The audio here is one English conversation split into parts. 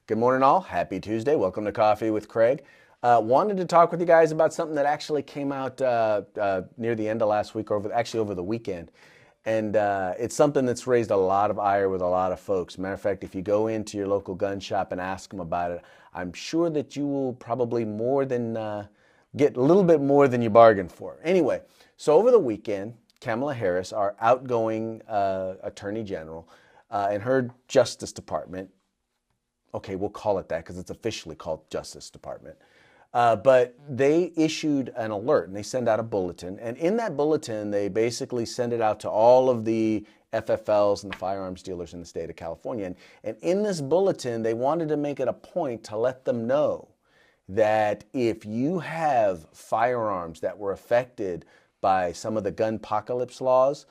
Good morning, all. Happy Tuesday. Welcome to Coffee with Craig. Wanted to talk with you guys about something that actually came out near the end of last week, or over the weekend. And it's something that's raised a lot of ire with a lot of folks. Matter of fact, if you go into your local gun shop and ask them about it, I'm sure that you will probably get a little bit more than you bargained for. Anyway, so over the weekend, Kamala Harris, our outgoing Attorney General, and her Justice Department, okay, we'll call it that because it's officially called Justice Department. But they issued an alert and they send out a bulletin. And in that bulletin, they basically send it out to all of the FFLs and the firearms dealers in the state of California. And in this bulletin, they wanted to make it a point to let them know that if you have firearms that were affected by some of the gun apocalypse laws,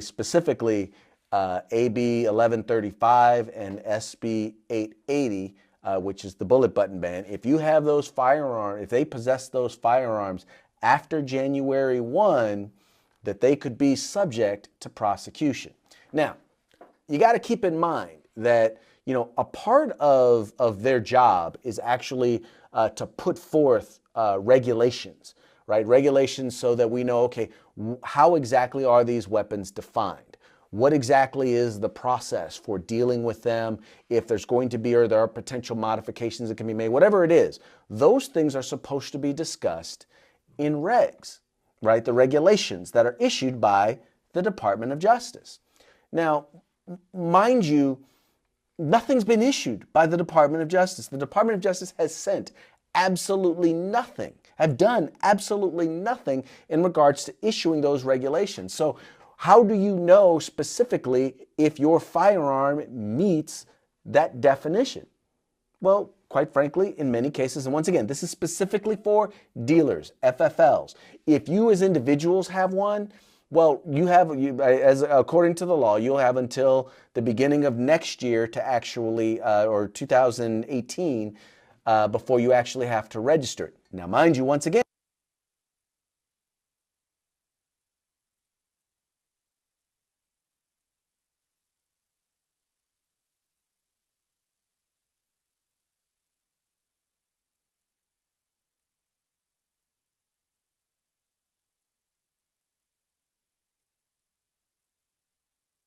specifically AB 1135 and SB 880, which is the bullet button ban. If you have those firearms, if they possess those firearms after January 1, that they could be subject to prosecution. Now, you got to keep in mind that, you know, a part of their job is actually to put forth regulations, right? Regulations so that we know, okay, how exactly are these weapons defined? What exactly is the process for dealing with them? If there's going to be, or there are potential modifications that can be made, whatever it is, those things are supposed to be discussed in regs, right? The regulations that are issued by the Department of Justice. Now, mind you, nothing's been issued by the Department of Justice. The Department of Justice has sent absolutely nothing, have done absolutely nothing in regards to issuing those regulations. So how do you know specifically if your firearm meets that definition? Well, quite frankly, in many cases, and once again, this is specifically for dealers, FFLs. If you as individuals have one, well, according to the law, you'll have until the beginning of next year to actually, or 2018, before you actually have to register it. Now, mind you, once again,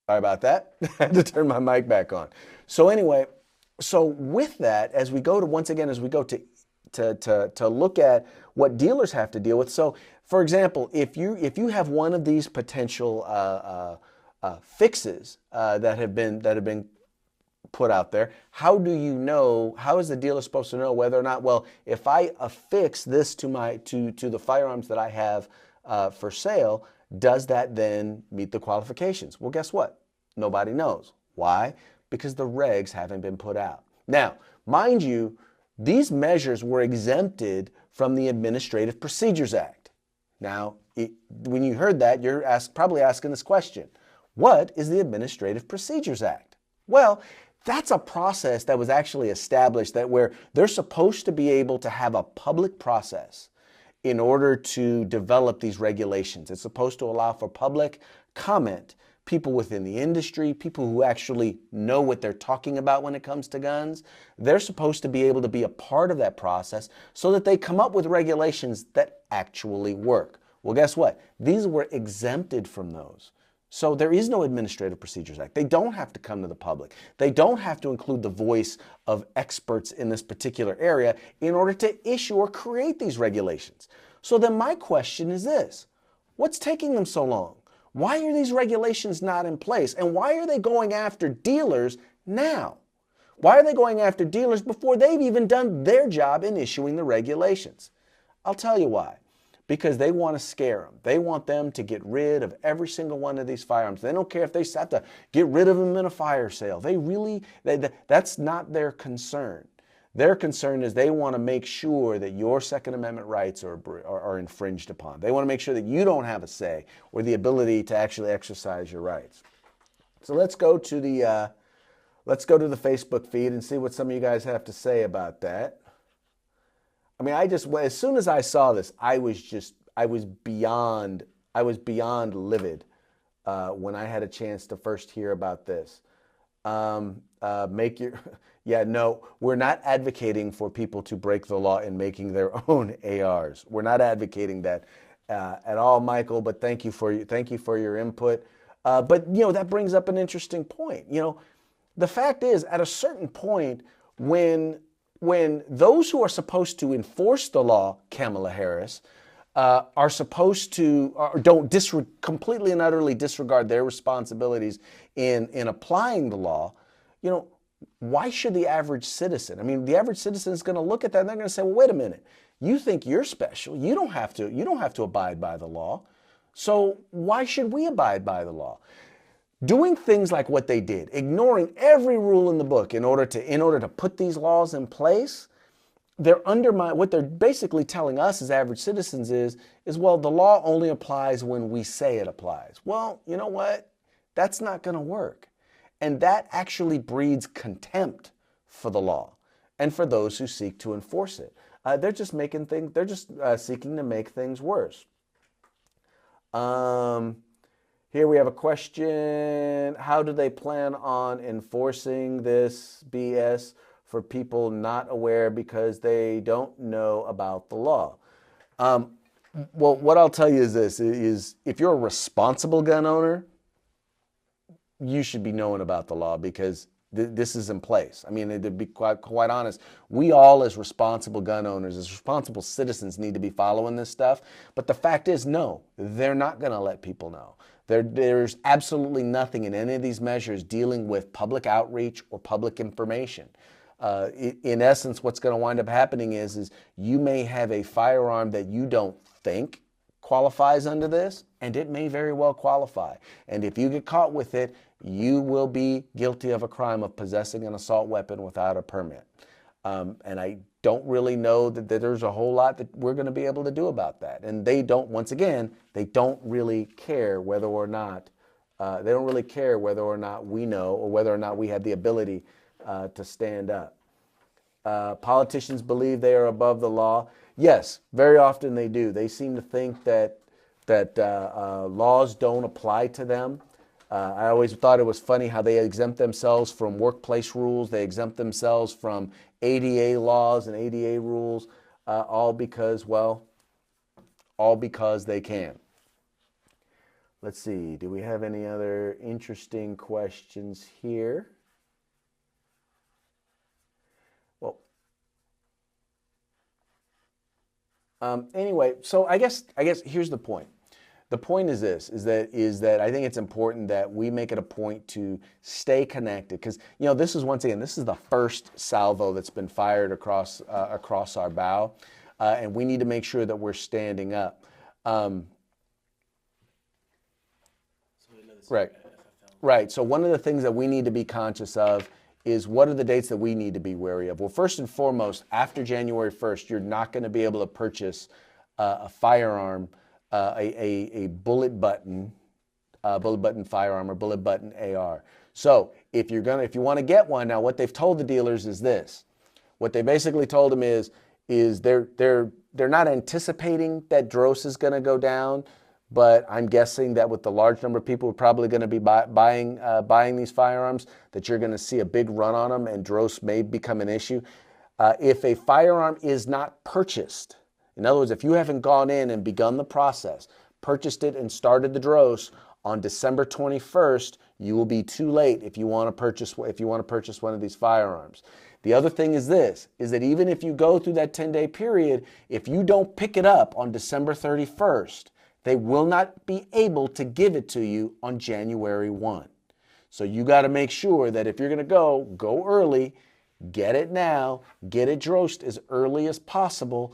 sorry about that. I had to turn my mic back on. So anyway, so with that, as we go to look at what dealers have to deal with. So, for example, if you have one of these potential fixes that have been put out there, how do you know? How is the dealer supposed to know whether or not? Well, if I affix this to the firearms that I have for sale, does that then meet the qualifications? Well, guess what? Nobody knows. Why? Because the regs haven't been put out. Now, mind you, these measures were exempted from the Administrative Procedures Act. Now, when you heard that, you're probably asking this question. What is the Administrative Procedures Act? Well, that's a process that was actually established where they're supposed to be able to have a public process in order to develop these regulations. It's supposed to allow for public comment, people within the industry, people who actually know what they're talking about when it comes to guns. They're supposed to be able to be a part of that process so that they come up with regulations that actually work. Well, guess what? These were exempted from those. So there is no Administrative Procedures Act. They don't have to come to the public. They don't have to include the voice of experts in this particular area in order to issue or create these regulations. So then my question is this: what's taking them so long? Why are these regulations not in place? And why are they going after dealers now? Why are they going after dealers before they've even done their job in issuing the regulations? I'll tell you why. Because they want to scare them. They want them to get rid of every single one of these firearms. They don't care if they have to get rid of them in a fire sale. That's not their concern. Their concern is they want to make sure that your Second Amendment rights are infringed upon. They want to make sure that you don't have a say or the ability to actually exercise your rights. So let's go to the Facebook feed and see what some of you guys have to say about that. I mean, as soon as I saw this, I was beyond livid when I had a chance to first hear about this. Make your, yeah, no, we're not advocating for people to break the law in making their own ARs. We're not advocating that at all, Michael, but thank you for your input. But, that brings up an interesting point. The fact is, at a certain point, when those who are supposed to enforce the law, Kamala Harris, are supposed to, or don't completely and utterly disregard their responsibilities in applying the law, why should the average citizen? I mean, the average citizen is going to look at that and they're going to say, well, wait a minute, you think you're special. You don't have to abide by the law. So why should we abide by the law? Doing things like what they did, ignoring every rule in the book in order to put these laws in place, what they're basically telling us as average citizens is, well, the law only applies when we say it applies. Well, you know what? That's not going to work. And that actually breeds contempt for the law and for those who seek to enforce it. They're just seeking to make things worse. Here we have a question. How do they plan on enforcing this BS for people not aware because they don't know about the law? Well, what I'll tell you is this, is if you're a responsible gun owner, you should be knowing about the law because this is in place. I mean, to be quite honest, we all as responsible gun owners, as responsible citizens need to be following this stuff. But the fact is, no, they're not going to let people know. There's absolutely nothing in any of these measures dealing with public outreach or public information. In essence, what's going to wind up happening is you may have a firearm that you don't think qualifies under this, and it may very well qualify. And if you get caught with it, you will be guilty of a crime of possessing an assault weapon without a permit. And I don't really know that there's a whole lot that we're going to be able to do about that. And they don't really care whether or not, we know or whether or not we have the ability to stand up. Politicians believe they are above the law. Yes, very often they do. They seem to think that laws don't apply to them. I always thought it was funny how they exempt themselves from workplace rules. They exempt themselves from ADA laws and ADA rules, all because they can. Let's see. Do we have any other interesting questions here? Well, anyway, so I guess here's the point. The point is this, is that I think it's important that we make it a point to stay connected because, this is the first salvo that's been fired across our bow, and we need to make sure that we're standing up. Right. So one of the things that we need to be conscious of is what are the dates that we need to be wary of? Well, first and foremost, after January 1st, you're not going to be able to purchase a firearm, a bullet button firearm or bullet button AR. So if you want to get one, now what they've told the dealers is this. What they basically told them is they're not anticipating that DROS is going to go down, but I'm guessing that with the large number of people who are probably going to be buying these firearms, that you're going to see a big run on them and DROS may become an issue. If a firearm is not purchased, in other words, if you haven't gone in and begun the process, purchased it and started the DROS on December 21st, you will be too late if you want to purchase one of these firearms. The other thing is this, is that even if you go through that 10-day period, if you don't pick it up on December 31st, they will not be able to give it to you on January 1. So you got to make sure that if you're going to go early, get it now, get it DROSed as early as possible,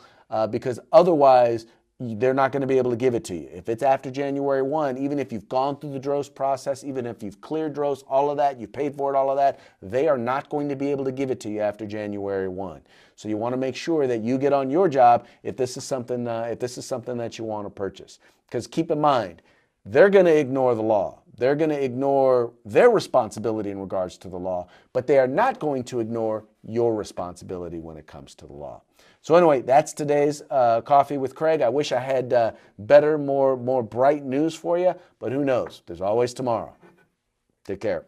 because otherwise they're not going to be able to give it to you. If it's after January 1, even if you've gone through the DROS process, even if you've cleared DROS, all of that, you paid for it, all of that, they are not going to be able to give it to you after January 1. So you want to make sure that you get on your job if this is something that you want to purchase. Because keep in mind, they're going to ignore the law. They're going to ignore their responsibility in regards to the law, but they are not going to ignore your responsibility when it comes to the law. So anyway, that's today's Coffee with Craig. I wish I had better, more bright news for you, but who knows? There's always tomorrow. Take care.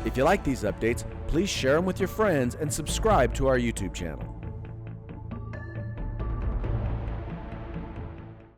If you like these updates, please share them with your friends and subscribe to our YouTube channel.